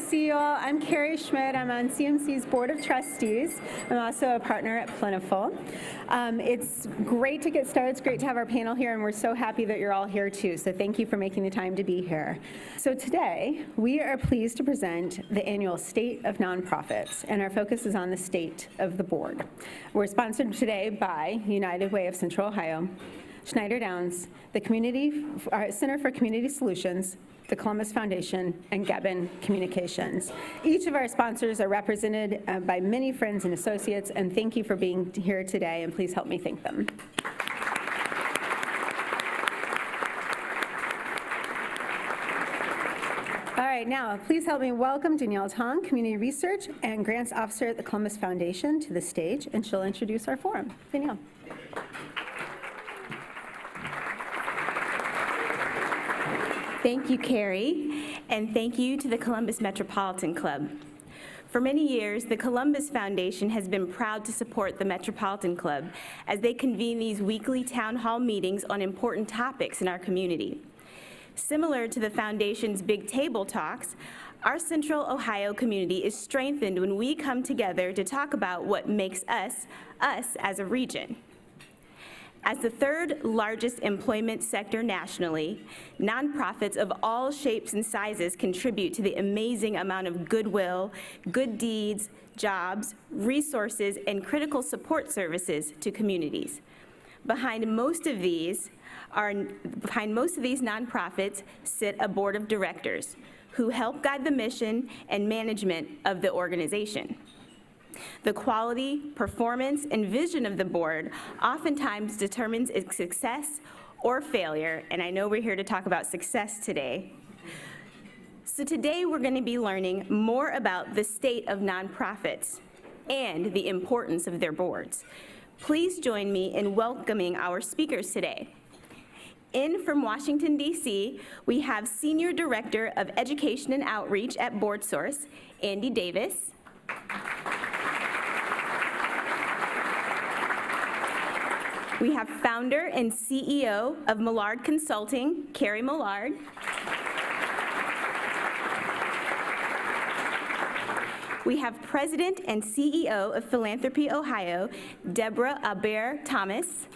see you all. I'm Carrie Schmidt. I'm on CMC's Board of Trustees. I'm also a partner at Plentiful. It's great to get started. It's great to have our panel here, and we're so happy that you're all here too. So thank you for making the time to be here. So today, we are pleased to present the annual State of Nonprofits, and our focus is on the state of the board. We're sponsored today by United Way of Central Ohio, Schneider Downs, the Center for Community Solutions, the Columbus Foundation, and Gebben Communications. Each of our sponsors are represented by many friends and associates, and thank you for being here today, and please help me thank them. All right, now please help me welcome Danielle Tong, Community Research and Grants Officer at the Columbus Foundation, to the stage, and she'll introduce our forum. Danielle. Thank you, Carrie, and thank you to the Columbus Metropolitan Club. For many years, the Columbus Foundation has been proud to support the Metropolitan Club as they convene these weekly town hall meetings on important topics in our community. Similar to the Foundation's Big Table Talks, our Central Ohio community is strengthened when we come together to talk about what makes us, us as a region. As the third largest employment sector nationally, nonprofits of all shapes and sizes contribute to the amazing amount of goodwill, good deeds, jobs, resources, and critical support services to communities. Behind most of these nonprofits sit a board of directors who help guide the mission and management of the organization. The quality, performance, and vision of the board oftentimes determines its success or failure, and I know we're here to talk about success today. So today we're going to be learning more about the state of nonprofits and the importance of their boards. Please join me in welcoming our speakers today. In from Washington, D.C., we have Senior Director of Education and Outreach at BoardSource, Andy Davis. We have founder and CEO of Millard Consulting, Carrie Millard. We have president and CEO of Philanthropy Ohio, Deborah Aber-Thomas.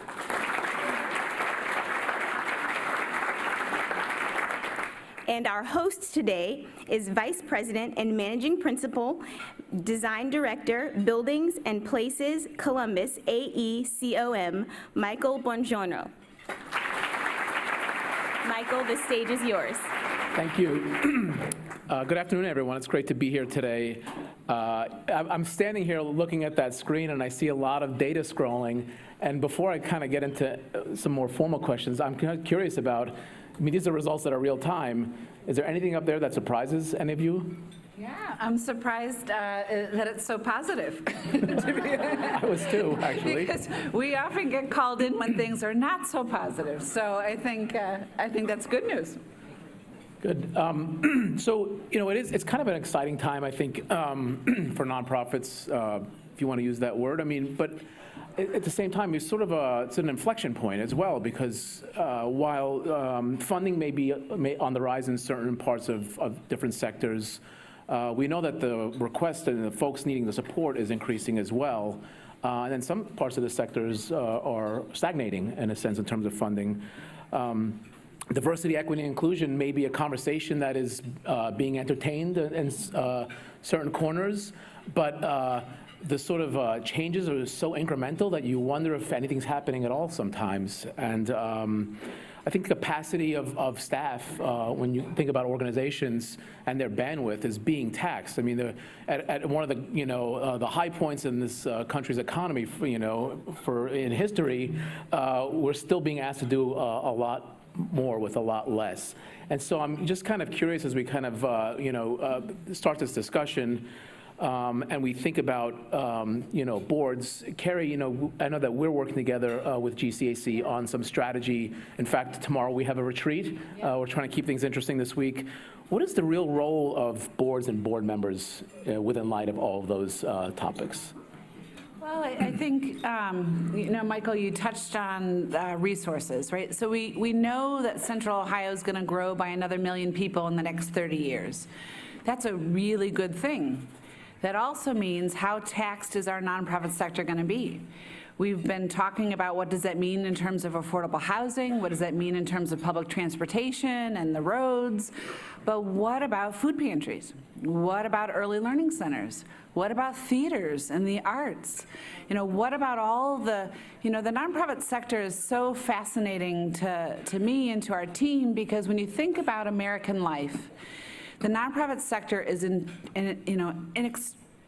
And our host today is Vice President and Managing Principal, Design Director, Buildings and Places, Columbus, AECOM, Michael Bongiorno. Michael, the stage is yours. Thank you. Good afternoon, everyone. It's great to be here today. I'm standing here looking at that screen, and I see a lot of data scrolling. And before I kind of get into some more formal questions, I'm kind of curious about, these are results that are real time. Is there anything up there that surprises any of you? Yeah, I'm surprised that it's so positive. I was too, actually. Because we often get called in when things are not so positive. So I think that's good news. Good. So, it's kind of an exciting time, I think, for nonprofits, if you want to use that word. But at the same time, it's it's an inflection point as well, because while funding may be on the rise in certain parts of different sectors, we know that the request and the folks needing the support is increasing as well. And then some parts of the sectors are stagnating, in a sense, in terms of funding. Diversity, equity, and inclusion may be a conversation that is being entertained in certain corners, but the sort of changes are so incremental that you wonder if anything's happening at all sometimes. And I think capacity of staff, when you think about organizations and their bandwidth, is being taxed. At one of the the high points in this country's economy, in history, we're still being asked to do a lot more with a lot less. And so I'm just kind of curious as we kind of start this discussion. And we think about, boards. Carrie, I know that we're working together with GCAC on some strategy. In fact, tomorrow we have a retreat. We're trying to keep things interesting this week. What is the real role of boards and board members within light of all of those topics? Well, I think, Michael, you touched on resources, right? So we know that Central Ohio is going to grow by another 1 million people in the next 30 years. That's a really good thing. That also means, how taxed is our nonprofit sector going to be? We've been talking about what does that mean in terms of affordable housing, what does that mean in terms of public transportation and the roads, but what about food pantries? What about early learning centers? What about theaters and the arts? What about all the nonprofit sector is so fascinating to me and to our team, because when you think about American life, the nonprofit sector is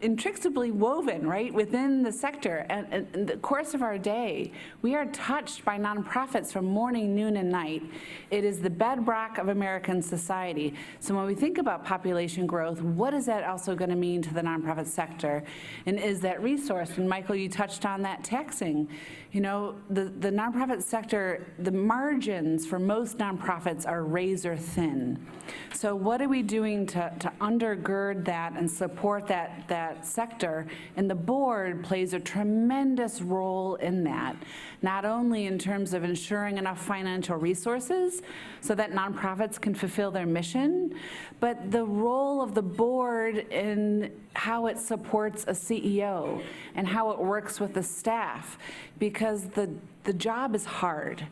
inextricably woven, right, within the sector. And in the course of our day, we are touched by nonprofits from morning, noon, and night. It is the bedrock of American society. So when we think about population growth, what is that also going to mean to the nonprofit sector? And is that resource? And Michael, you touched on that taxing. The nonprofit sector, the margins for most nonprofits are razor thin. So what are we doing to undergird that and support that sector? And the board plays a tremendous role in that, not only in terms of ensuring enough financial resources so that nonprofits can fulfill their mission, but the role of the board in how it supports a CEO and how it works with the staff, because the job is hard.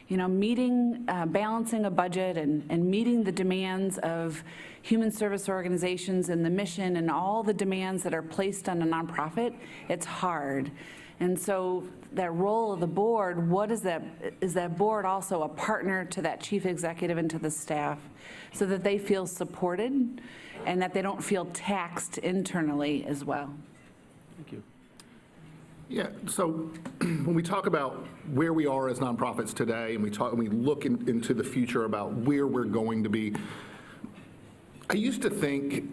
Balancing a budget and meeting the demands of human service organizations and the mission and all the demands that are placed on a nonprofit, it's hard. And so that role of the board, is that board also a partner to that chief executive and to the staff so that they feel supported and that they don't feel taxed internally as well? Thank you. Yeah, so when we talk about where we are as nonprofits today, and we look into the future about where we're going to be, I used to think,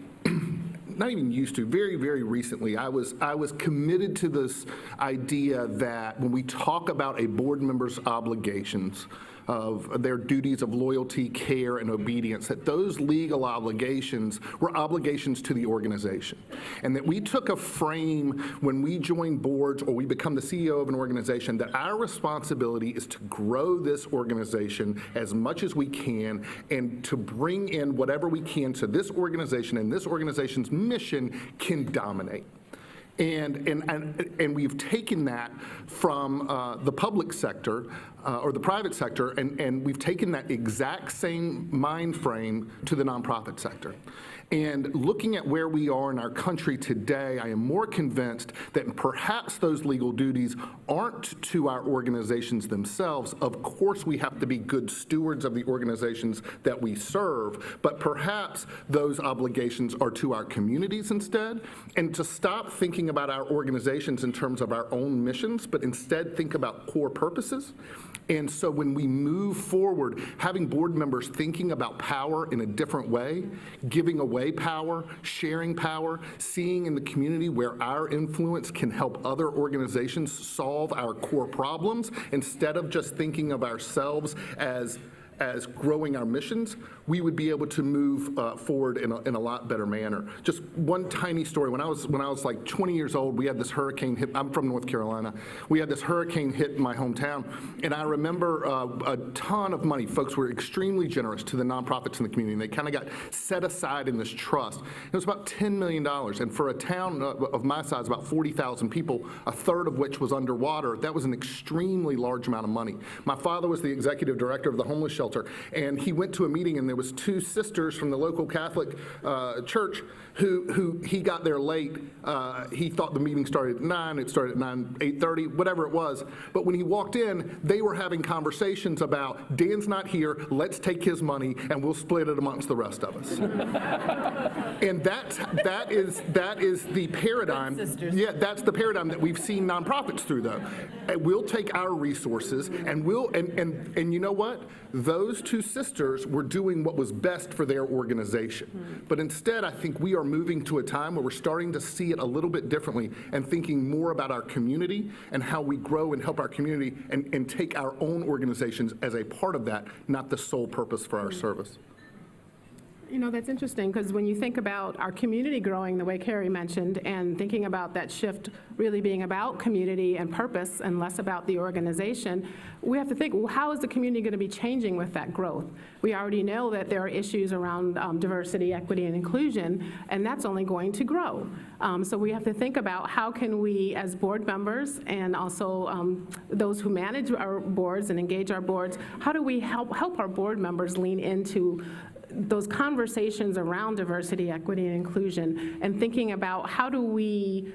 not even used to, very, very recently, I was committed to this idea that when we talk about a board member's obligations, of their duties of loyalty, care, and obedience, that those legal obligations were obligations to the organization. And that we took a frame when we join boards or we become the CEO of an organization, that our responsibility is to grow this organization as much as we can and to bring in whatever we can so this organization and this organization's mission can dominate. And we've taken that from the public sector or the private sector, and we've taken that exact same mind frame to the nonprofit sector. And looking at where we are in our country today, I am more convinced that perhaps those legal duties aren't to our organizations themselves. Of course, we have to be good stewards of the organizations that we serve, but perhaps those obligations are to our communities instead, and to stop thinking about our organizations in terms of our own missions, but instead think about core purposes. And so when we move forward, having board members thinking about power in a different way, giving away power, sharing power, seeing in the community where our influence can help other organizations solve our core problems, instead of just thinking of ourselves as growing our missions, we would be able to move forward in a lot better manner. Just one tiny story. When I was like 20 years old, we had this hurricane hit. I'm from North Carolina. We had this hurricane hit in my hometown, and I remember a ton of money. Folks were extremely generous to the nonprofits in the community, and they kind of got set aside in this trust. It was about $10 million, and for a town of my size, about 40,000 people, a third of which was underwater, that was an extremely large amount of money. My father was the executive director of the homeless shelter, and he went to a meeting, and there was two sisters from the local Catholic church who he got there late. He thought the meeting started at 9, it started at 8:30, whatever it was. But when he walked in, they were having conversations about, Dan's not here, let's take his money and we'll split it amongst the rest of us. And that is the paradigm. Yeah, that's the paradigm that we've seen nonprofits through, though. And we'll take our resources and and you know what? Those two sisters were doing what was best for their organization. But instead, I think we are moving to a time where we're starting to see it a little bit differently and thinking more about our community and how we grow and help our community and take our own organizations as a part of that, not the sole purpose for our service. You know, that's interesting, because when you think about our community growing the way Carrie mentioned, and thinking about that shift really being about community and purpose and less about the organization, we have to think, well, how is the community going to be changing with that growth? We already know that there are issues around diversity, equity, and inclusion, and that's only going to grow. So we have to think about how can we, as board members and also those who manage our boards and engage our boards, how do we help our board members lean into those conversations around diversity, equity, and inclusion, and thinking about how do we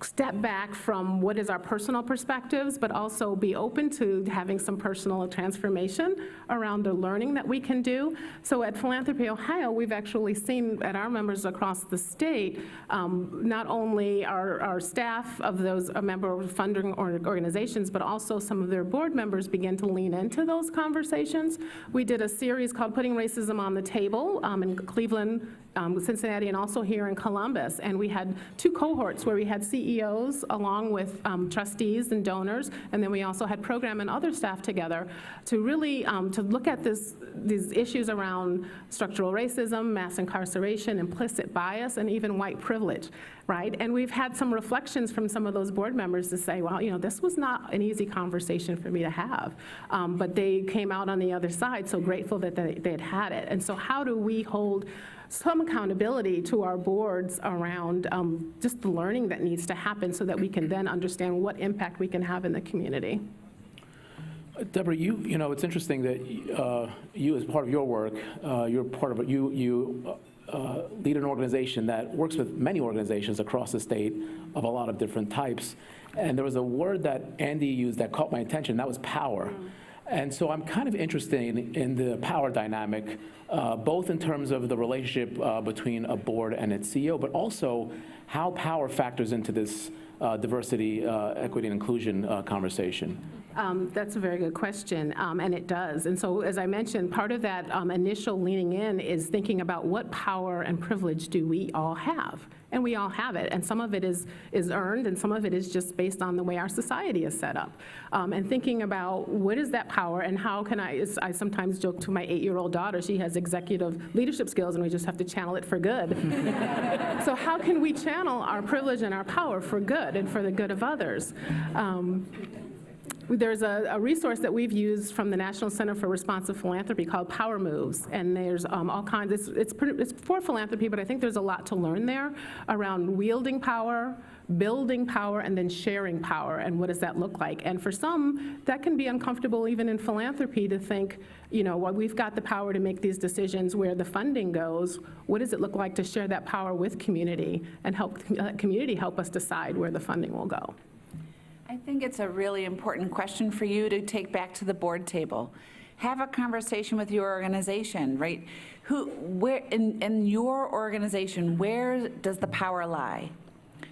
step back from what is our personal perspectives, but also be open to having some personal transformation around the learning that we can do. So at Philanthropy Ohio, we've actually seen at our members across the state, not only our staff of those member funding organizations, but also some of their board members begin to lean into those conversations. We did a series called Putting Racism on the Table in Cleveland, Cincinnati, and also here in Columbus. And we had 2 cohorts where we had CEOs along with trustees and donors, and then we also had program and other staff together to really to look at these issues around structural racism, mass incarceration, implicit bias, and even white privilege, right? And we've had some reflections from some of those board members to say, well, you know, this was not an easy conversation for me to have, but they came out on the other side, so grateful that they had had it. And so how do we hold some accountability to our boards around just the learning that needs to happen so that we can then understand what impact we can have in the community? Deborah, you know, it's interesting that you, as part of your work, you're part of it. You lead an organization that works with many organizations across the state of a lot of different types. And there was a word that Andy used that caught my attention. That was power. And so I'm kind of interested in the power dynamic, both in terms of the relationship between a board and its CEO, but also how power factors into this diversity, equity, and inclusion conversation. That's a very good question, and it does. And so, as I mentioned, part of that initial leaning in is thinking about what power and privilege do we all have? And we all have it, and some of it is earned, and some of it is just based on the way our society is set up. And thinking about what is that power, and how can I sometimes joke to my 8-year-old daughter, she has executive leadership skills, and we just have to channel it for good. So how can we channel our privilege and our power for good and for the good of others? There's a resource that we've used from the National Center for Responsive Philanthropy called Power Moves, and there's all kinds, it's for philanthropy, but I think there's a lot to learn there around wielding power, building power, and then sharing power, and what does that look like? And for some, that can be uncomfortable even in philanthropy to think, you know, well, we've got the power to make these decisions where the funding goes. What does it look like to share that power with community and help community help us decide where the funding will go? I think it's a really important question for you to take back to the board table. Have a conversation with your organization, right? Where in your organization, where does the power lie?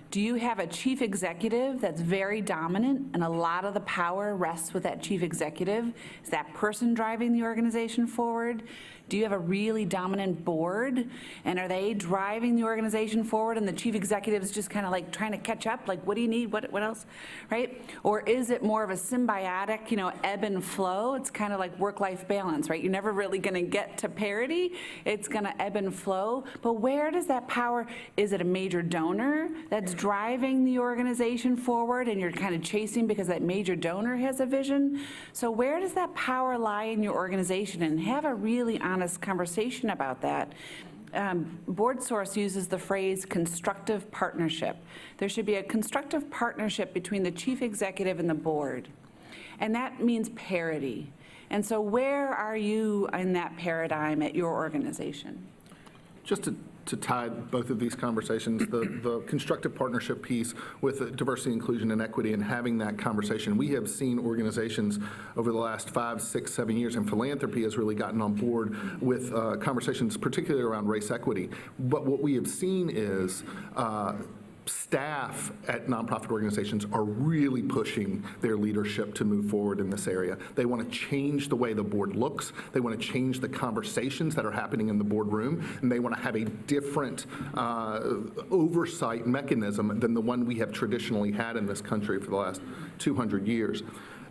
Do you have a chief executive that's very dominant and a lot of the power rests with that chief executive? Is that person driving the organization forward? Do you have a really dominant board, and are they driving the organization forward and the chief executive is just kind of like trying to catch up, like what do you need, what else, right? Or is it more of a symbiotic, you know, ebb and flow? It's kind of like work-life balance, right? You're never really going to get to parity. It's going to ebb and flow. But where does that power, is it a major donor that's driving the organization forward and you're kind of chasing because that major donor has a vision? So where does that power lie in your organization? And have a really honest conversation about that. Board Source uses the phrase constructive partnership. There should be a constructive partnership between the chief executive and the board, and that means parity. And so where are you in that paradigm at your organization? Just to tie both of these conversations, the constructive partnership piece with diversity, inclusion, and equity, and having that conversation. We have seen organizations over the last 5, 6, 7 years, and philanthropy has really gotten on board with conversations, particularly around race equity. But what we have seen is staff at nonprofit organizations are really pushing their leadership to move forward in this area. They want to change the way the board looks. They want to change the conversations that are happening in the boardroom, and they want to have a different oversight mechanism than the one we have traditionally had in this country for the last 200 years.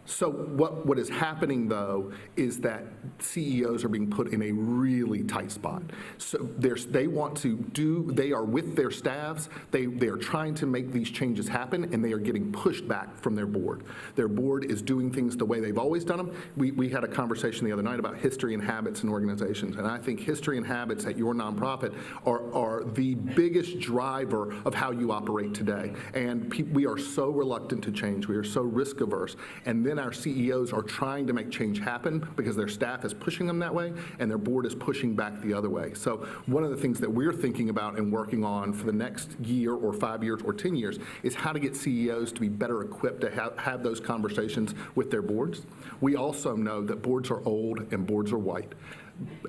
So what is happening, though, is that CEOs are being put in a really tight spot. So they are with their staffs, they are trying to make these changes happen, and they are getting pushed back from their board. Their board is doing things the way they've always done them. We had a conversation the other night about history and habits in organizations, and I think history and habits at your nonprofit are the biggest driver of how you operate today. And we are so reluctant to change. We are so risk averse. And then our CEOs are trying to make change happen because their staff is pushing them that way and their board is pushing back the other way. So one of the things that we're thinking about and working on for the next year or 5 years or 10 years is how to get CEOs to be better equipped to have those conversations with their boards. We also know that boards are old and boards are white.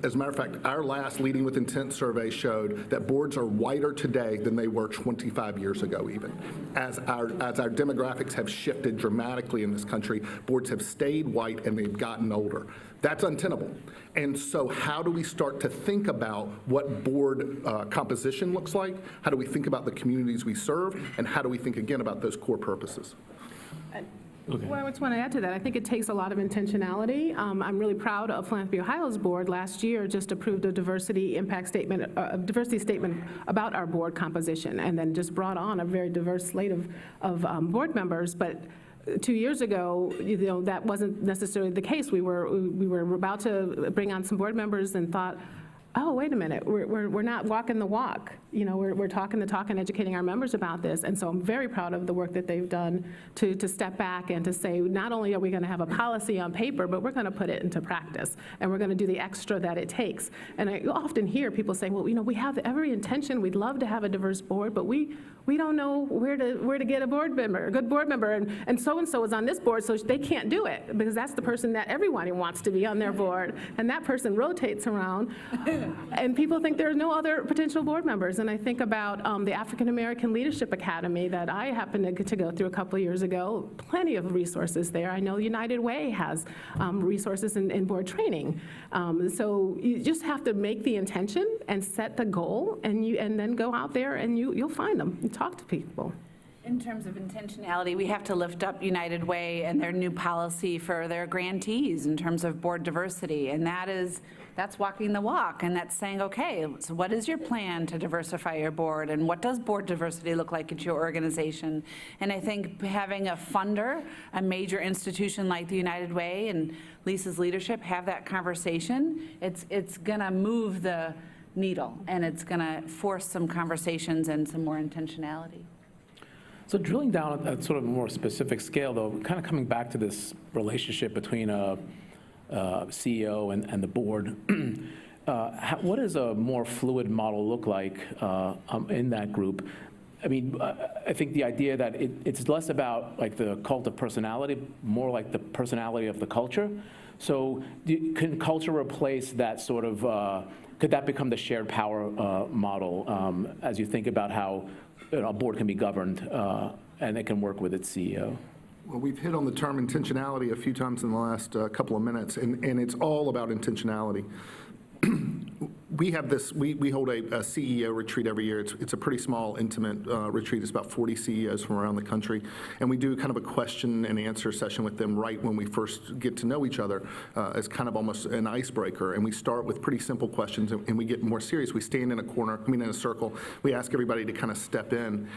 As a matter of fact, our last Leading with Intent survey showed that boards are whiter today than they were 25 years ago even. As our demographics have shifted dramatically in this country, boards have stayed white and they've gotten older. That's untenable. And so how do we start to think about what board composition looks like? How do we think about the communities we serve? And how do we think again about those core purposes? Well, I just want to add to that. I think it takes a lot of intentionality. I'm really proud of Philanthropy Ohio's board. Last year, just approved a diversity impact statement, a diversity statement about our board composition, and then just brought on a very diverse slate of board members. But 2 years ago, that wasn't necessarily the case. We were about to bring on some board members and thought, oh, wait a minute, we're not walking the walk. We're talking the talk and educating our members about this. And so I'm very proud of the work that they've done to step back and to say, not only are we going to have a policy on paper, but we're going to put it into practice. And we're going to do the extra that it takes. And I often hear people saying, well, we have every intention. We'd love to have a diverse board, but we don't know where to get a board member, a good board member. And so-and-so is on this board, so they can't do it because that's the person that everyone wants to be on their board. And that person rotates around. And people think there are no other potential board members. And I think about the African American Leadership Academy that I happened to go through a couple of years ago. Plenty of resources there. I know United Way has resources in board training. So you just have to make the intention and set the goal, and then go out there and you'll find them and talk to people. In terms of intentionality, we have to lift up United Way and their new policy for their grantees in terms of board diversity. And that's walking the walk, and that's saying, okay, so what is your plan to diversify your board, and what does board diversity look like at your organization? And I think having a funder, a major institution like the United Way and Lisa's leadership have that conversation, it's gonna move the needle, and it's gonna force some conversations and some more intentionality. So drilling down at sort of a more specific scale, though, kind of coming back to this relationship between a CEO and the board, what does a more fluid model look like in that group? I mean, I think the idea that it's less about like the cult of personality, more like the personality of the culture. So can culture replace that sort of, could that become the shared power model as you think about how a board can be governed and it can work with its CEO? Well, we've hit on the term intentionality a few times in the last couple of minutes, and it's all about intentionality. We have this, we hold a CEO retreat every year. It's a pretty small, intimate retreat. It's about 40 CEOs from around the country. And we do kind of a question and answer session with them right when we first get to know each other as kind of almost an icebreaker. And we start with pretty simple questions, and we get more serious. We stand in in a circle. We ask everybody to kind of step in.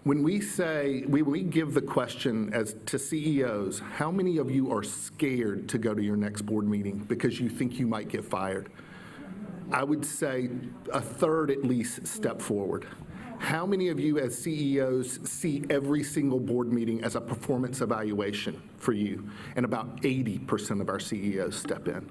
When we say, we give the question as to CEOs, how many of you are scared to go to your next board meeting because you think you might get fired? I would say a third at least step forward. How many of you as CEOs see every single board meeting as a performance evaluation for you? And about 80% of our CEOs step in.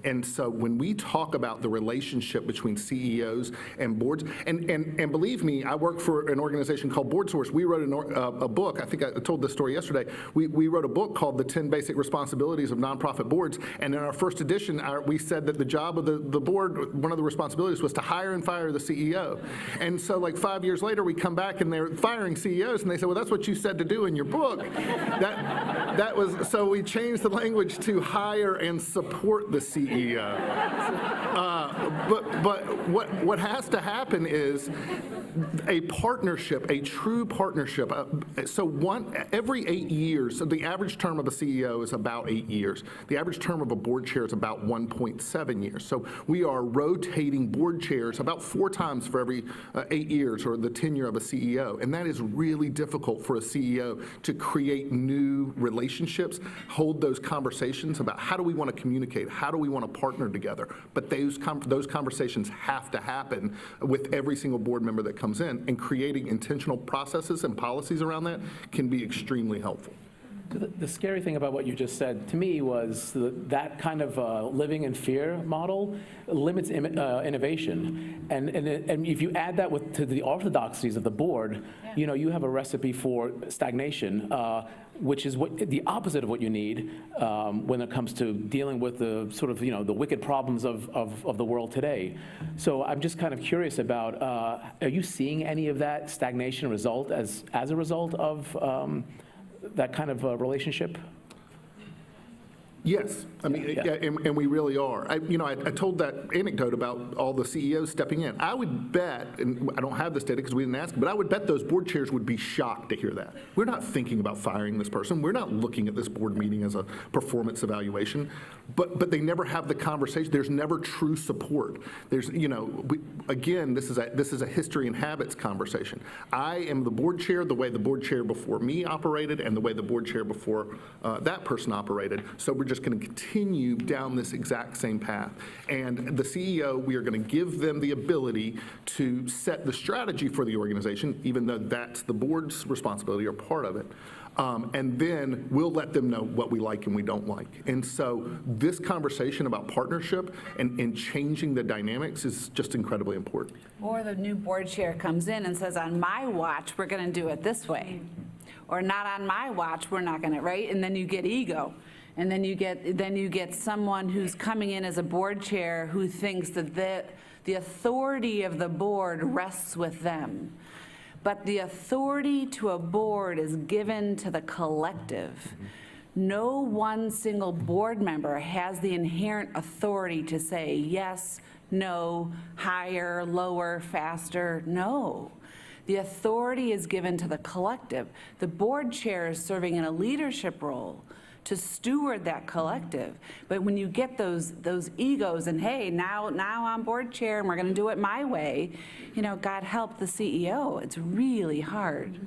And so when we talk about the relationship between CEOs and boards, and believe me, I work for an organization called Board Source. We wrote a book, I think I told this story yesterday, we wrote a book called The 10 Basic Responsibilities of Nonprofit Boards, and in our first edition, we said that the job of the board, one of the responsibilities was to hire and fire the CEO. And so like 5 years later, we come back and they're firing CEOs, and they say, well, that's what you said to do in your book. That was, so we changed the language to hire and support the CEO. But what has to happen is A partnership, a true partnership. Every 8 years, so the average term of a CEO is about 8 years. The average term of a board chair is about 1.7 years. So we are rotating board chairs about 4 times for every 8 years, or the tenure of a CEO. And that is really difficult for a CEO to create new relationships, hold those conversations about how do we want to communicate, how do we want to partner together. But those conversations have to happen with every single board member that comes in, and creating intentional processes and policies around that can be extremely helpful. The scary thing about what you just said to me was that kind of living in fear model limits innovation. And if you add that to the orthodoxies of the board, you have a recipe for stagnation, which is the opposite of what you need when it comes to dealing with the sort of, the wicked problems of the world today. So I'm just kind of curious about, are you seeing any of that stagnation result as a result of that kind of relationship? Yes, I mean, Yeah. and we really are. I told that anecdote about all the CEOs stepping in. I would bet, and I don't have this data because we didn't ask, but I would bet those board chairs would be shocked to hear that. We're not thinking about firing this person. We're not looking at this board meeting as a performance evaluation, but they never have the conversation. There's never true support. There's, again, this is a history and habits conversation. I am the board chair the way the board chair before me operated and the way the board chair before that person operated. So we're just going to continue down this exact same path. And the CEO, we are going to give them the ability to set the strategy for the organization, even though that's the board's responsibility or part of it. And then we'll let them know what we like and we don't like. And so this conversation about partnership and changing the dynamics is just incredibly important. Or the new board chair comes in and says, on my watch, we're going to do it this way. Or not on my watch, we're not going to, right? And then you get ego. And then you get someone who's coming in as a board chair who thinks that the authority of the board rests with them. But the authority to a board is given to the collective. No one single board member has the inherent authority to say yes, no, higher, lower, faster. No. The authority is given to the collective. The board chair is serving in a leadership role to steward that collective. But when you get those egos and, hey, now I'm board chair and we're going to do it my way, God help the CEO. It's really hard.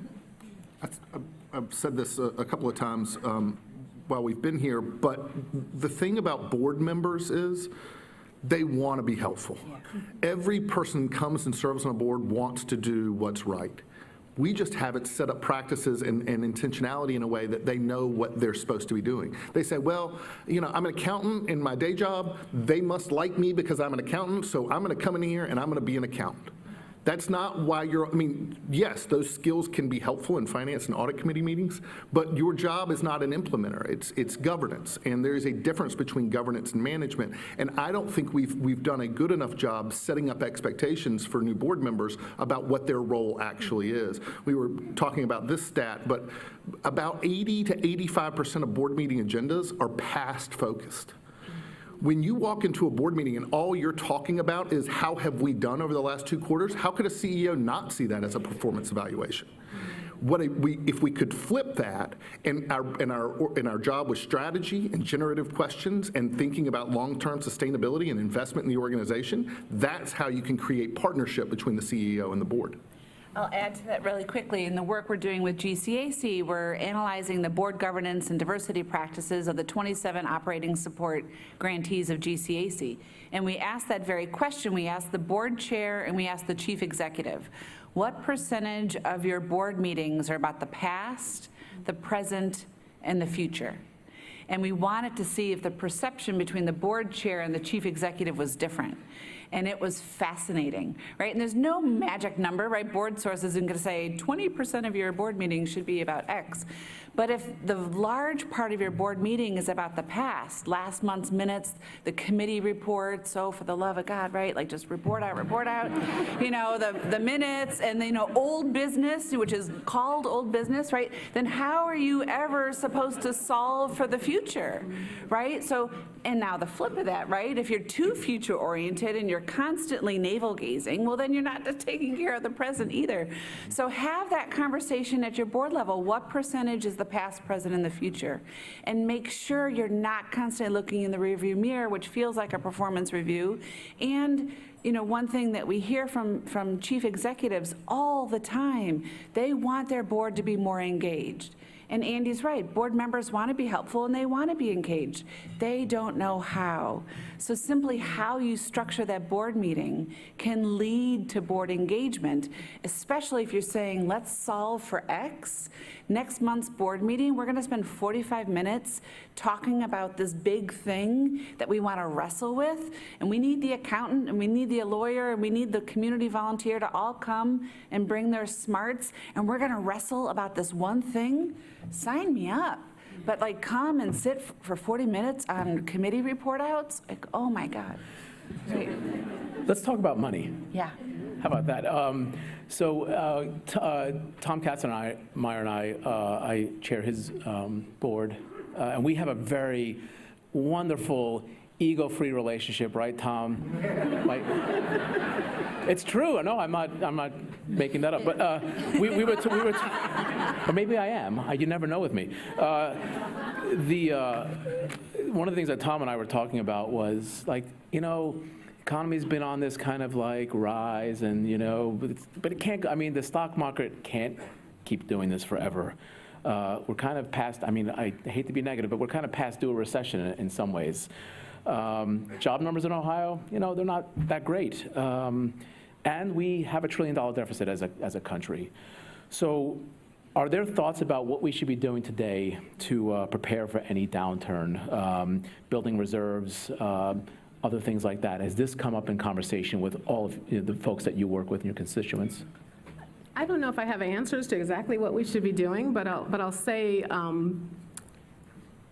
I've said this a couple of times while we've been here, but the thing about board members is they want to be helpful. Yeah. Every person comes and serves on a board wants to do what's right. We just have it set up practices and intentionality in a way that they know what they're supposed to be doing. They say, well, I'm an accountant in my day job. They must like me because I'm an accountant, so I'm going to come in here and I'm going to be an accountant. That's not why yes, those skills can be helpful in finance and audit committee meetings, but your job is not an implementer. It's governance, and there is a difference between governance and management. And I don't think we've done a good enough job setting up expectations for new board members about what their role actually is. We were talking about this stat, but about 80 to 85% of board meeting agendas are past focused. When you walk into a board meeting and all you're talking about is how have we done over the last 2 quarters, how could a CEO not see that as a performance evaluation? If we could flip that, and our job was strategy and generative questions and thinking about long-term sustainability and investment in the organization, that's how you can create partnership between the CEO and the board. I'll add to that really quickly. In the work we're doing with GCAC, we're analyzing the board governance and diversity practices of the 27 operating support grantees of GCAC. And we asked that very question. We asked the board chair and we asked the chief executive, what percentage of your board meetings are about the past, the present, and the future? And we wanted to see if the perception between the board chair and the chief executive was different. And it was fascinating, right? And there's no magic number, right? Board sources are going to say 20% of your board meetings should be about X. But if the large part of your board meeting is about the past, last month's minutes, the committee reports, so for the love of God, right? Like just report out, you know, the minutes and, you know, old business, which is called old business, right? Then how are you ever supposed to solve for the future, right? So, and now the flip of that, right? If you're too future oriented and you're constantly navel gazing, well, then you're not just taking care of the present either. So have that conversation at your board level. What percentage is the past, present, and the future? And make sure you're not constantly looking in the rearview mirror, which feels like a performance review. And you know, one thing that we hear from chief executives all the time, they want their board to be more engaged. And Andy's right, board members want to be helpful and they want to be engaged. They don't know how. So simply how you structure that board meeting can lead to board engagement, especially if you're saying, let's solve for X. Next month's board meeting, we're going to spend 45 minutes talking about this big thing that we want to wrestle with. And we need the accountant and we need the lawyer and we need the community volunteer to all come and bring their smarts. And we're going to wrestle about this one thing. Sign me up. But like come and sit for 40 minutes on committee report outs, like, oh my God. Right. Let's talk about money. Yeah. How about that? Tom Katzenmeier and I chair his board, and we have a very wonderful, ego-free relationship, right, Tom? Like, it's true. No, I'm not making that up. But we were, or maybe I am. You never know with me. One of the things that Tom and I were talking about was like, you know, economy's been on this kind of like rise, and you know, but it can't. I mean, the stock market can't keep doing this forever. We're kind of past. I mean, I hate to be negative, but we're kind of past due a recession in some ways. Job numbers in Ohio, you know, they're not that great, and we have $1 trillion deficit as a country. So, are there thoughts about what we should be doing today to prepare for any downturn, building reserves? Other things like that. Has this come up in conversation with all of the folks that you work with and your constituents? I don't know if I have answers to exactly what we should be doing, but I'll say,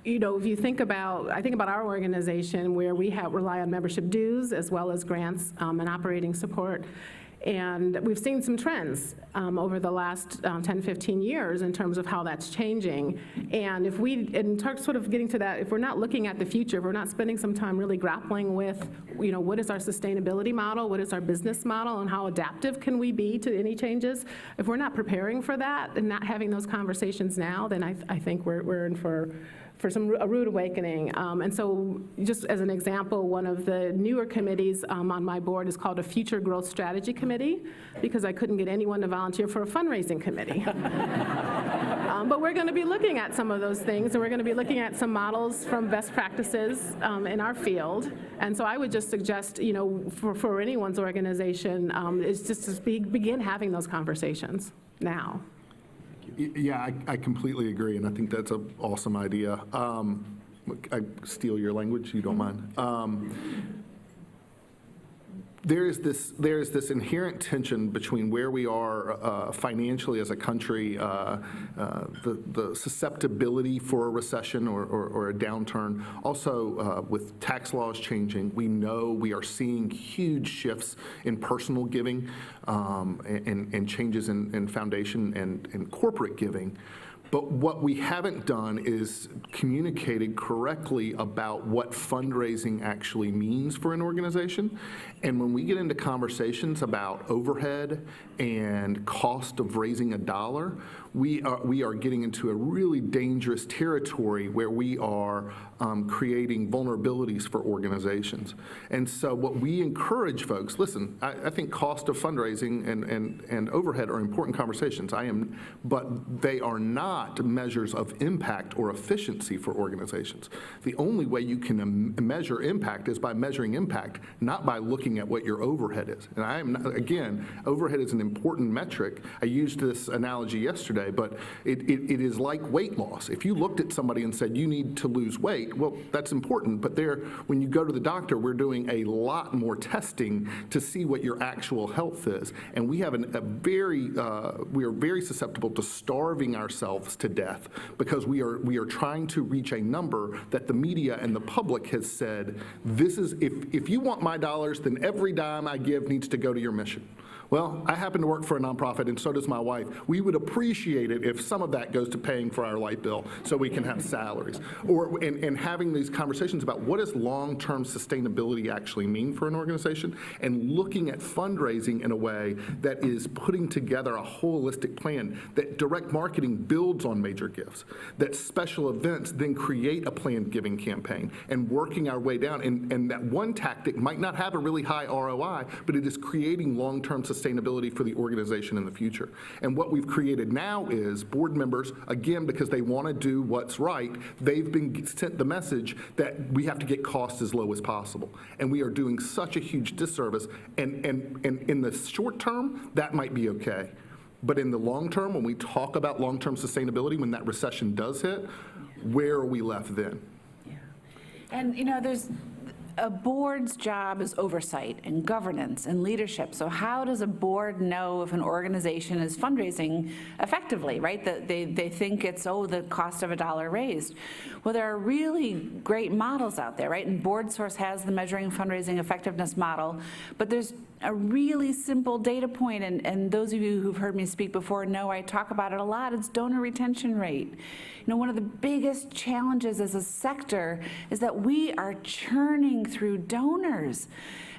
you know, if you think about, I think about our organization where we rely on membership dues as well as grants and operating support. And we've seen some trends over the last 10, 15 years in terms of how that's changing. And if sort of getting to that, if we're not looking at the future, if we're not spending some time really grappling with, you know, what is our sustainability model, what is our business model, and how adaptive can we be to any changes, if we're not preparing for that and not having those conversations now, then I think we're in for a rude awakening. And so just as an example, one of the newer committees on my board is called a Future Growth Strategy Committee, because I couldn't get anyone to volunteer for a fundraising committee. But we're going to be looking at some of those things, and we're going to be looking at some models from best practices in our field. And so I would just suggest, you know, for anyone's organization, is just to begin having those conversations now. Yeah, I completely agree, and I think that's an awesome idea. I steal your language, you don't mind. There is this inherent tension between where we are financially as a country, the susceptibility for a recession or a downturn. Also, with tax laws changing, we know we are seeing huge shifts in personal giving and changes in foundation and corporate giving. But what we haven't done is communicated correctly about what fundraising actually means for an organization. And when we get into conversations about overhead and cost of raising a dollar, we are getting into a really dangerous territory where we are creating vulnerabilities for organizations. And so what we encourage folks, listen, I think cost of fundraising and overhead are important conversations. But they are not measures of impact or efficiency for organizations. The only way you can measure impact is by measuring impact, not by looking at what your overhead is. And again, overhead is an important metric. I used this analogy yesterday yesterday, but it is like weight loss. If you looked at somebody and said, you need to lose weight, well, that's important, but when you go to the doctor, we're doing a lot more testing to see what your actual health is. And we have we are very susceptible to starving ourselves to death because we are trying to reach a number that the media and the public has said, this is, if you want my dollars, then every dime I give needs to go to your mission. Well, I happen to work for a nonprofit, and so does my wife. We would appreciate it if some of that goes to paying for our light bill so we can have salaries. And having these conversations about what does long-term sustainability actually mean for an organization, and looking at fundraising in a way that is putting together a holistic plan, that direct marketing builds on major gifts, that special events then create a planned giving campaign, and working our way down. And that one tactic might not have a really high ROI, but it is creating long-term sustainability for the organization in the future. And what we've created now is board members, again, because they want to do what's right, they've been sent the message that we have to get costs as low as possible. And we are doing such a huge disservice. And in the short term, that might be okay. But in the long term, when we talk about long-term sustainability, when that recession does hit, where are we left then? And, there's a board's job is oversight and governance and leadership. So how does a board know if an organization is fundraising effectively, right? That they think it's, the cost of a dollar raised. Well, there are really great models out there, right? And BoardSource has the measuring fundraising effectiveness model, but there's a really simple data point, and those of you who've heard me speak before know I talk about it a lot. It's donor retention rate. One of the biggest challenges as a sector is that we are churning through donors.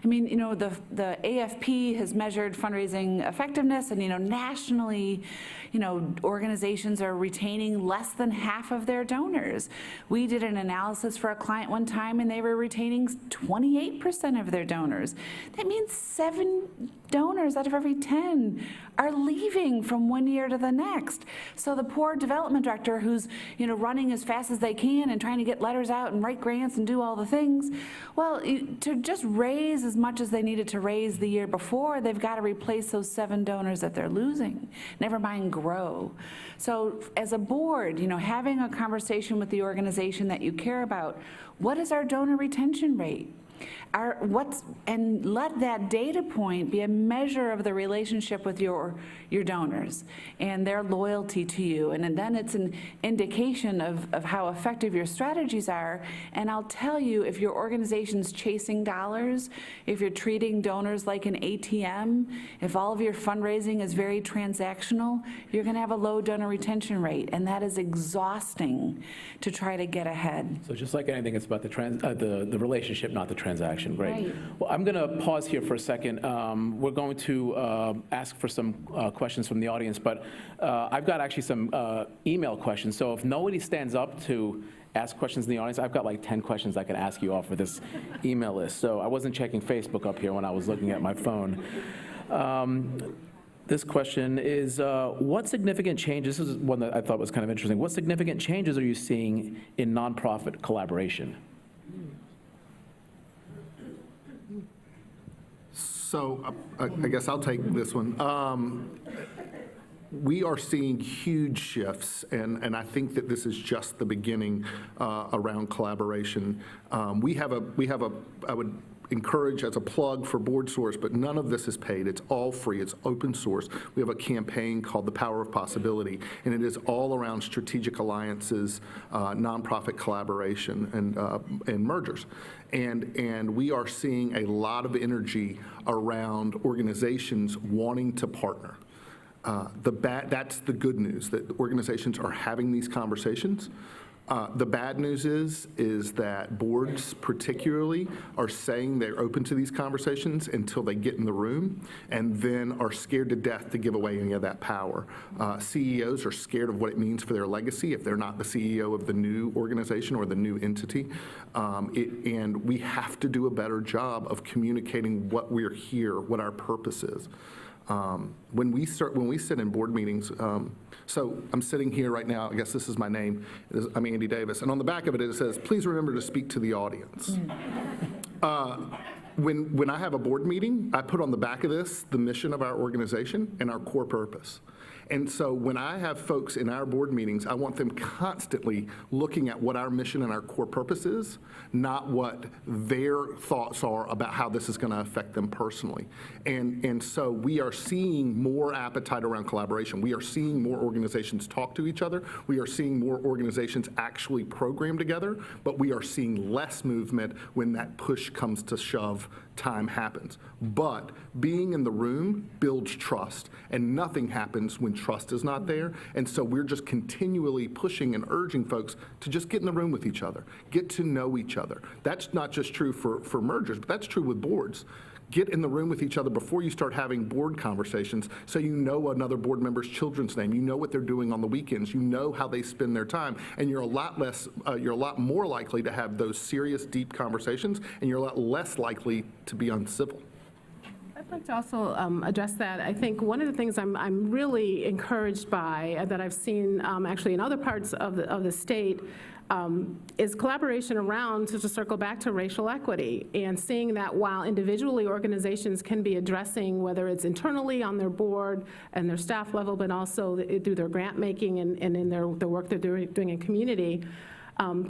I mean, the AFP has measured fundraising effectiveness, and, nationally, organizations are retaining less than half of their donors. We did an analysis for a client one time, and they were retaining 28% of their donors. That means 7 donors out of every 10 are leaving from one year to the next. So the poor development director who's, running as fast as they can and trying to get letters out and write grants and do all the things, well, to just raise as much as they needed to raise the year before, they've got to replace those 7 donors that they're losing, never mind grow. So as a board, having a conversation with the organization that you care about, what is our donor retention rate? And let that data point be a measure of the relationship with your donors and their loyalty to you. And then it's an indication of how effective your strategies are. And I'll tell you, if your organization's chasing dollars, if you're treating donors like an ATM, if all of your fundraising is very transactional, you're going to have a low donor retention rate. And that is exhausting to try to get ahead. So just like anything, it's about the relationship, not the transaction. Great. Right. Well, I'm going to pause here for a second. We're going to ask for some questions from the audience, but I've got actually some email questions. So if nobody stands up to ask questions in the audience, I've got like 10 questions I can ask you off of this email list. So I wasn't checking Facebook up here when I was looking at my phone. This question is, what significant changes, this is one that I thought was kind of interesting, what significant changes are you seeing in nonprofit collaboration? So I guess I'll take this one. We are seeing huge shifts, and I think that this is just the beginning around collaboration. We have a, I would encourage as a plug for BoardSource, but none of this is paid. It's all free. It's open source. We have a campaign called The Power of Possibility, and it is all around strategic alliances, nonprofit collaboration, and mergers. And we are seeing a lot of energy around organizations wanting to partner. That's the good news, that organizations are having these conversations. The bad news is that boards particularly are saying they're open to these conversations until they get in the room, and then are scared to death to give away any of that power. CEOs are scared of what it means for their legacy if they're not the CEO of the new organization or the new entity. And we have to do a better job of communicating what we're here, what our purpose is. When we sit in board meetings, so I'm sitting here right now, I guess this is my name, I'm Andy Davis, and on the back of it, it says, please remember to speak to the audience. When I have a board meeting, I put on the back of this the mission of our organization and our core purpose. And so when I have folks in our board meetings, I want them constantly looking at what our mission and our core purpose is, not what their thoughts are about how this is going to affect them personally. And so we are seeing more appetite around collaboration. We are seeing more organizations talk to each other. We are seeing more organizations actually program together, but we are seeing less movement when that push comes to shove, time happens. But being in the room builds trust, and nothing happens when trust is not there. And so we're just continually pushing and urging folks to just get in the room with each other, get to know each other. That's not just true for mergers, but that's true with boards. Get in the room with each other before you start having board conversations, so you know another board member's children's name, you know what they're doing on the weekends, you know how they spend their time, and you're a lot more likely to have those serious, deep conversations, and you're a lot less likely to be uncivil. I'd like to also address that. I think one of the things I'm really encouraged by that I've seen actually in other parts of the state is collaboration around, to circle back to racial equity, and seeing that while individually organizations can be addressing, whether it's internally on their board and their staff level, but also through their grant making and in the work they're doing in community,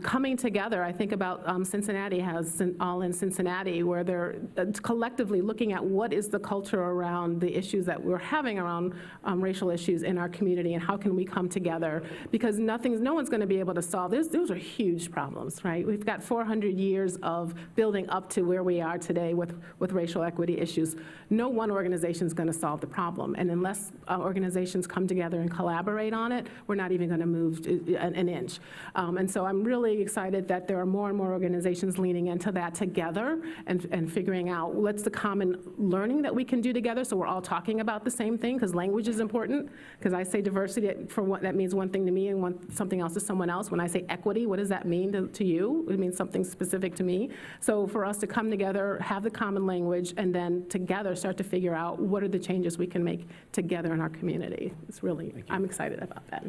coming together. I think about Cincinnati has All in Cincinnati, where they're collectively looking at what is the culture around the issues that we're having around racial issues in our community, and how can we come together, because no one's going to be able to solve this. Those are huge problems, right? We've got 400 years of building up to where we are today with racial equity issues. No one organization is going to solve the problem, and unless organizations come together and collaborate on it, we're not even going to move an inch. And so I'm really excited that there are more and more organizations leaning into that together and figuring out what's the common learning that we can do together, so we're all talking about the same thing, because language is important. Because I say diversity, that means one thing to me and something else to someone else. When I say equity, what does that mean to you? It means something specific to me. So for us to come together, have the common language, and then together start to figure out what are the changes we can make together in our community. It's really, I'm excited about that.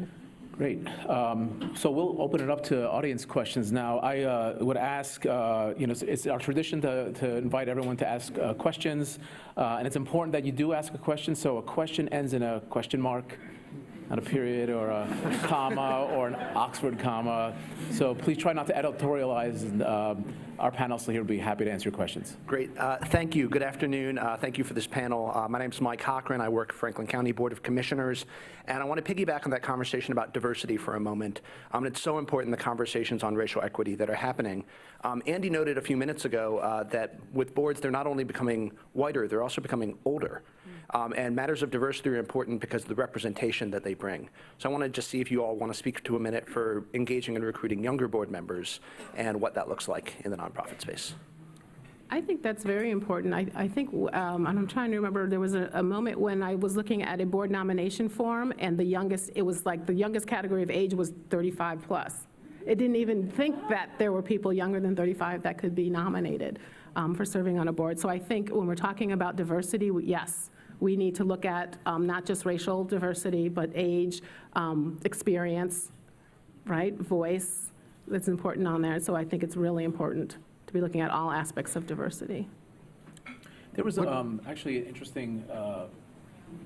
Great. So we'll open it up to audience questions now. I would ask, it's our tradition to invite everyone to ask questions, and it's important that you do ask a question, so a question ends in a question mark, not a period or a comma or an Oxford comma. So please try not to editorialize. Our panelists here will be happy to answer your questions. Great. Thank you. Good afternoon. Thank you for this panel. My name is Mike Cochran. I work at Franklin County Board of Commissioners. And I want to piggyback on that conversation about diversity for a moment. It's so important, the conversations on racial equity that are happening. Andy noted a few minutes ago that with boards, they're not only becoming whiter, they're also becoming older. And matters of diversity are important because of the representation that they bring. So I want to just see if you all want to speak to a minute for engaging and recruiting younger board members and what that looks like in the nonprofit space. I think that's very important. I think, and I'm trying to remember, there was a moment when I was looking at a board nomination form, and the youngest category of age was 35 plus. It didn't even think that there were people younger than 35 that could be nominated for serving on a board. So I think when we're talking about diversity, yes, we need to look at not just racial diversity, but age, experience, right, voice. That's important on there. So I think it's really important to be looking at all aspects of diversity. There was actually an interesting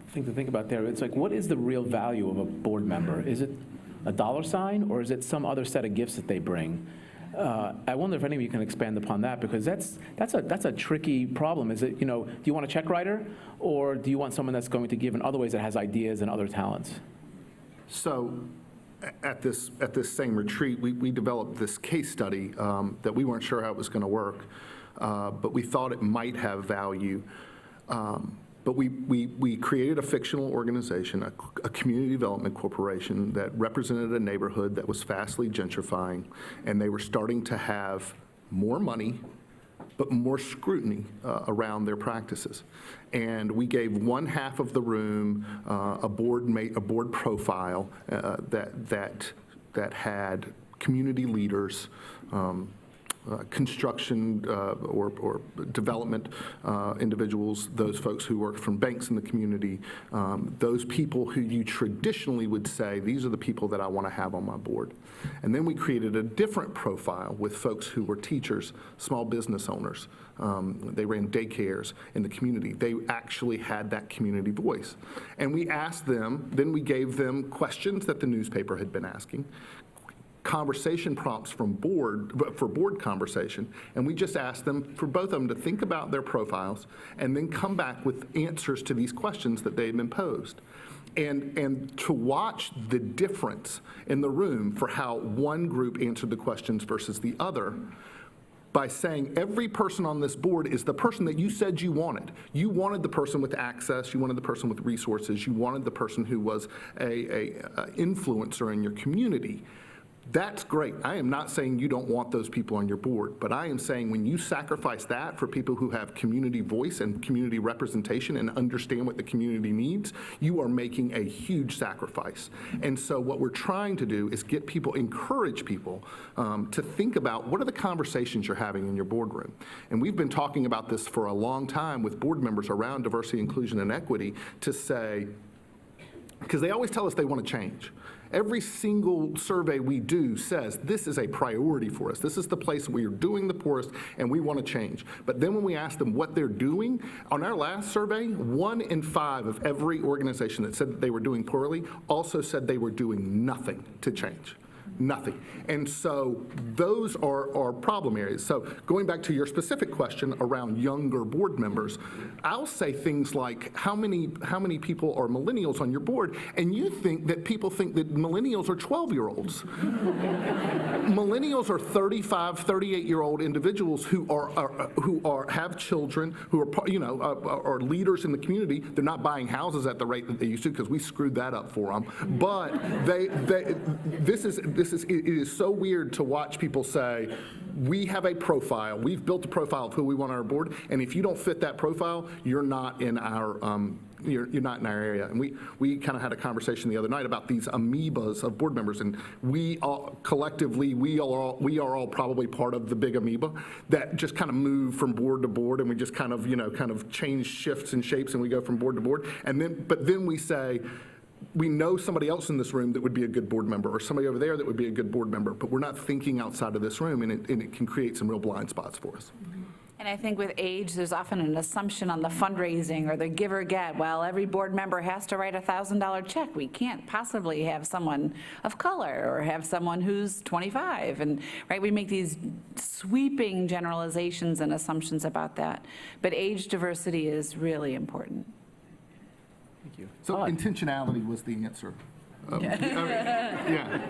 thing to think about there. It's like, what is the real value of a board member? Is it a dollar sign, or is it some other set of gifts that they bring? I wonder if any of you can expand upon that, because that's a tricky problem. Is it, do you want a check writer, or do you want someone that's going to give in other ways, that has ideas and other talents? So at this same retreat, we developed this case study that we weren't sure how it was going to work, but we thought it might have value. But we created a fictional organization, a community development corporation that represented a neighborhood that was fastly gentrifying, and they were starting to have more money, but more scrutiny around their practices. And we gave one half of the room a board profile that had community leaders, construction or development individuals, those folks who work from banks in the community, those people who you traditionally would say, these are the people that I want to have on my board. And then we created a different profile with folks who were teachers, small business owners. They ran daycares in the community. They actually had that community voice. And we asked them, then we gave them questions that the newspaper had been asking, conversation prompts for board conversation, and we just asked them, for both of them, to think about their profiles and then come back with answers to these questions that they've been posed. And to watch the difference in the room for how one group answered the questions versus the other, by saying every person on this board is the person that you said you wanted. You wanted the person with access, you wanted the person with resources, you wanted the person who was a influencer in your community. That's great. I am not saying you don't want those people on your board, but I am saying when you sacrifice that for people who have community voice and community representation and understand what the community needs, you are making a huge sacrifice. And so what we're trying to do is get people, encourage people to think about what are the conversations you're having in your boardroom. And we've been talking about this for a long time with board members around diversity, inclusion, and equity to say, because they always tell us they want to change. Every single survey we do says this is a priority for us. This is the place we are doing the poorest and we want to change. But then when we ask them what they're doing, on our last survey, 1 in 5 of every organization that said that they were doing poorly also said they were doing nothing to change. Nothing. And so those are problem areas. So going back to your specific question around younger board members, I'll say things like, how many people are millennials on your board? And you think that people think that millennials are 12-year-olds. Millennials are 35, 38-year-old individuals who have children, who are leaders in the community. They're not buying houses at the rate that they used to because we screwed that up for them. But it is so weird to watch people say, we have a profile, we've built a profile of who we want on our board, and if you don't fit that profile, you're not in our you're not in our area. And we kind of had a conversation the other night about these amoebas of board members, and we all collectively, we are all probably part of the big amoeba that just kind of move from board to board, and we just kind of change shifts and shapes, and we go from board to board, but then we say, we know somebody else in this room that would be a good board member, or somebody over there that would be a good board member, but we're not thinking outside of this room, and it can create some real blind spots for us. And I think with age, there's often an assumption on the fundraising or the give or get. Well, every board member has to write a $1,000 check. We can't possibly have someone of color or have someone who's 25. And right, we make these sweeping generalizations and assumptions about that. But age diversity is really important. Thank you. So intentionality was the answer. Yeah.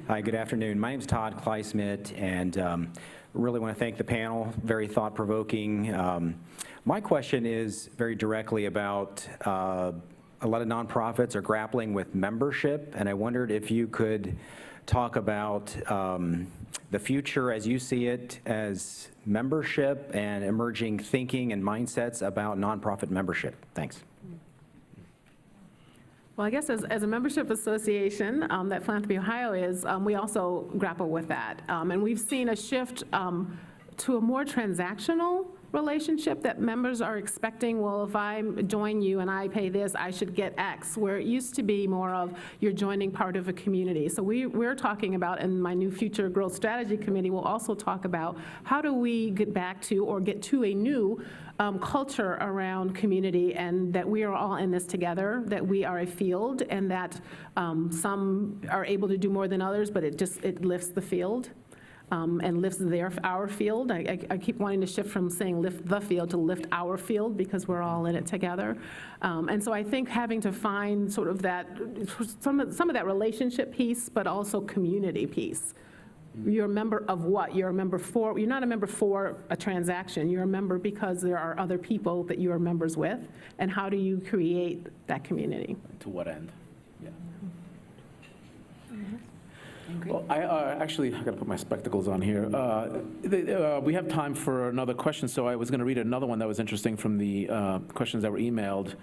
Hi, good afternoon. My name is Todd Kleismit, and really want to thank the panel, very thought-provoking. My question is very directly about a lot of nonprofits are grappling with membership, and I wondered if you could talk about the future as you see it as membership and emerging thinking and mindsets about nonprofit membership. Thanks. Well, I guess as a membership association that Philanthropy Ohio is, we also grapple with that. And we've seen a shift to a more transactional relationship that members are expecting, well, if I join you and I pay this, I should get X, where it used to be more of you're joining part of a community. So we're talking about, and my new Future Growth Strategy Committee will also talk about how do we get back to or get to a new culture around community, and that we are all in this together, that we are a field, and that some are able to do more than others, but it lifts the field. And lifts our field. I keep wanting to shift from saying lift the field to lift our field because we're all in it together. And so I think having to find sort of that, some of that relationship piece, but also community piece. You're a member of what? You're a member for, you're not a member for a transaction. You're a member because there are other people that you are members with. And how do you create that community? To what end? Yeah. Well, I got to put my spectacles on here. We have time for another question, so I was going to read another one that was interesting from the questions that were emailed.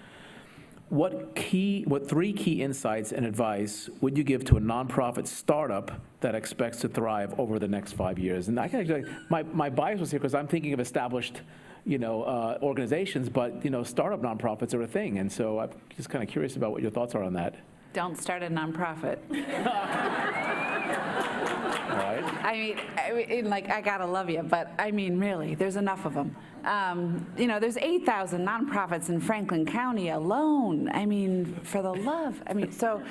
what 3 key insights and advice would you give to a nonprofit startup that expects to thrive over the next 5 years? And I can actually, my bias was here because I'm thinking of established, organizations, but, startup nonprofits are a thing. And so I'm just kind of curious about what your thoughts are on that. Don't start a nonprofit. All right. I mean, like, I gotta love you, but I mean, really, there's enough of them. There's 8,000 nonprofits in Franklin County alone. I mean, for the love. I mean, so.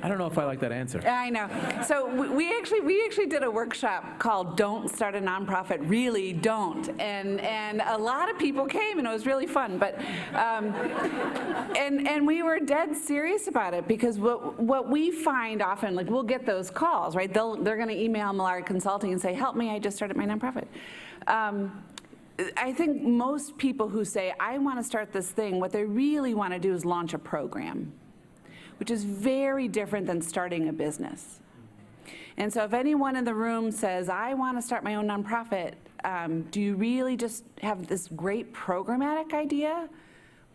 I don't know if I like that answer. I know. So we actually did a workshop called "Don't Start a Nonprofit, Really Don't," and a lot of people came, and it was really fun. But and we were dead serious about it, because what we find often, like, we'll get those calls, right? They're going to email Millard Consulting and say, "Help me, I just started my nonprofit." I think most people who say, "I want to start this thing," what they really want to do is launch a program, which is very different than starting a business. And so if anyone in the room says, "I want to start my own nonprofit," do you really just have this great programmatic idea,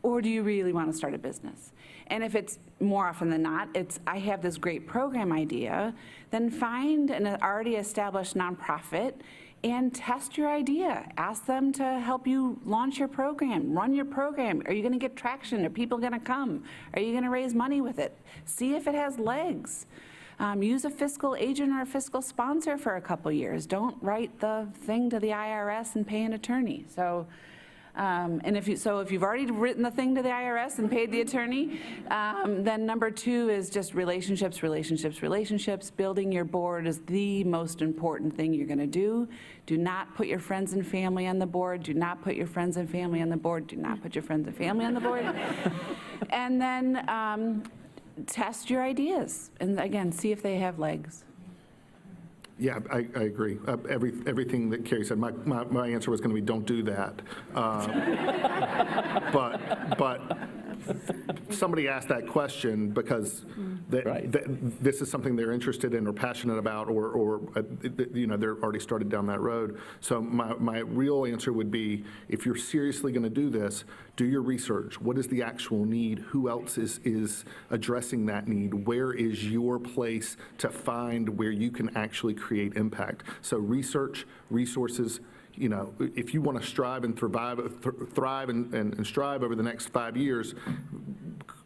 or do you really want to start a business? And if it's more often than not, it's, "I have this great program idea," then find an already established nonprofit and test your idea. Ask them to help you launch your program, run your program. Are you going to get traction? Are people going to come? Are you going to raise money with it? See if it has legs. Use a fiscal agent or a fiscal sponsor for a couple years. Don't write the thing to the IRS and pay an attorney. So, if you've already written the thing to the IRS and paid the attorney, then number 2 is just relationships, relationships, relationships. Building your board is the most important thing you're going to do. Do not put your friends and family on the board. Do not put your friends and family on the board. Do not put your friends and family on the board. And then test your ideas. And again, see if they have legs. Yeah, I agree. Everything that Carrie said, my answer was going to be, don't do that. But somebody asked that question because this is something they're interested in or passionate about, or they're already started down that road. So my real answer would be, if you're seriously going to do this, do your research. What is the actual need? Who else is addressing that need? Where is your place to find where you can actually create impact? So research, resources. If you want to strive and thrive and strive over the next 5 years,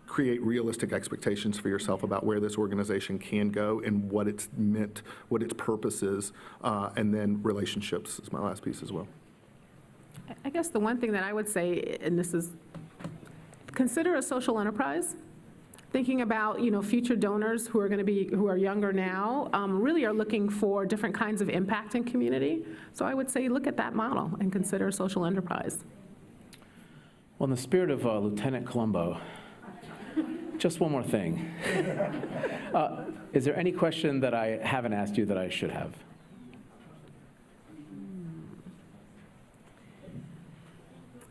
create realistic expectations for yourself about where this organization can go and what it's meant, what its purpose is, and then relationships is my last piece as well. I guess the one thing that I would say, and this is, consider a social enterprise. Thinking about, future donors who are younger now, really are looking for different kinds of impact in community. So I would say, look at that model and consider a social enterprise. Well, in the spirit of Lieutenant Colombo, just one more thing. Is there any question that I haven't asked you that I should have?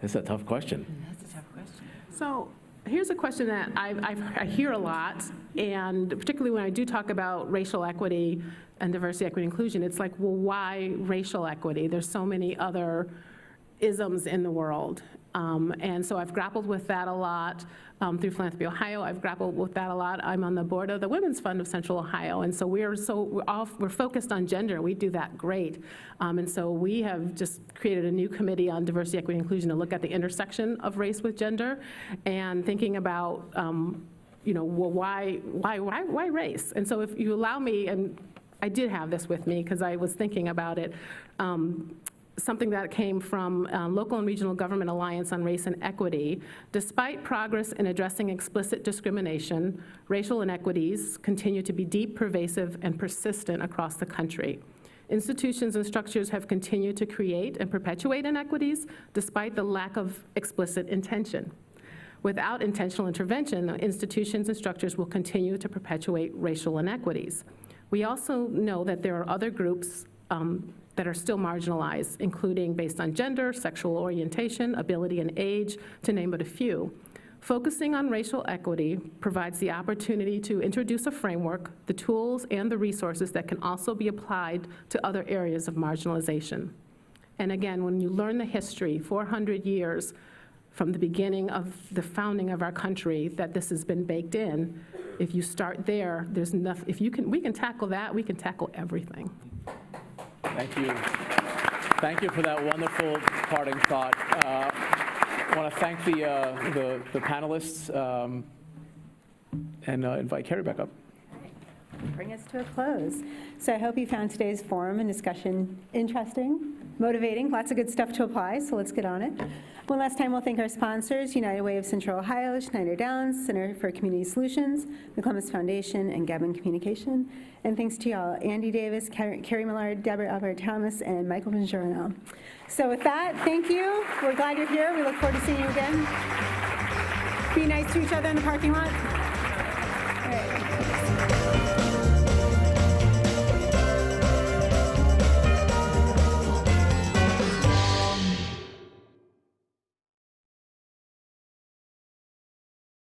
It's a tough question. That's a tough question. So here's a question that I hear a lot, and particularly when I do talk about racial equity and diversity, equity, inclusion, it's like, well, why racial equity? There's so many other isms in the world. And so I've grappled with that a lot through Philanthropy Ohio. I've grappled with that a lot. I'm on the board of the Women's Fund of Central Ohio, and so we're focused on gender. We do that great, and so we have just created a new committee on diversity, equity, inclusion to look at the intersection of race with gender, and thinking about well, why race? And so if you allow me, and I did have this with me because I was thinking about it. Something that came from Local and Regional Government Alliance on Race and Equity. Despite progress in addressing explicit discrimination, racial inequities continue to be deep, pervasive, and persistent across the country. Institutions and structures have continued to create and perpetuate inequities despite the lack of explicit intention. Without intentional intervention, institutions and structures will continue to perpetuate racial inequities. We also know that there are other groups that are still marginalized, including based on gender, sexual orientation, ability, and age, to name but a few. Focusing on racial equity provides the opportunity to introduce a framework, the tools, and the resources that can also be applied to other areas of marginalization. And again, when you learn the history, 400 years, from the beginning of the founding of our country, that this has been baked in. If you start there, there's nothing, if you can, we can tackle that, we can tackle everything. Thank you. Thank you for that wonderful parting thought. I want to thank the panelists and invite Carrie back up. Bring us to a close. So I hope you found today's forum and discussion interesting, motivating, lots of good stuff to apply, so let's get on it. One last time, we'll thank our sponsors, United Way of Central Ohio, Schneider Downs, Center for Community Solutions, the Columbus Foundation, and Gabin Communication. And thanks to y'all, Andy Davis, Carrie Millard, Deborah Albert Thomas, and Michael Bongiorno. So with that, thank you. We're glad you're here. We look forward to seeing you again. Be nice to each other in the parking lot. All right.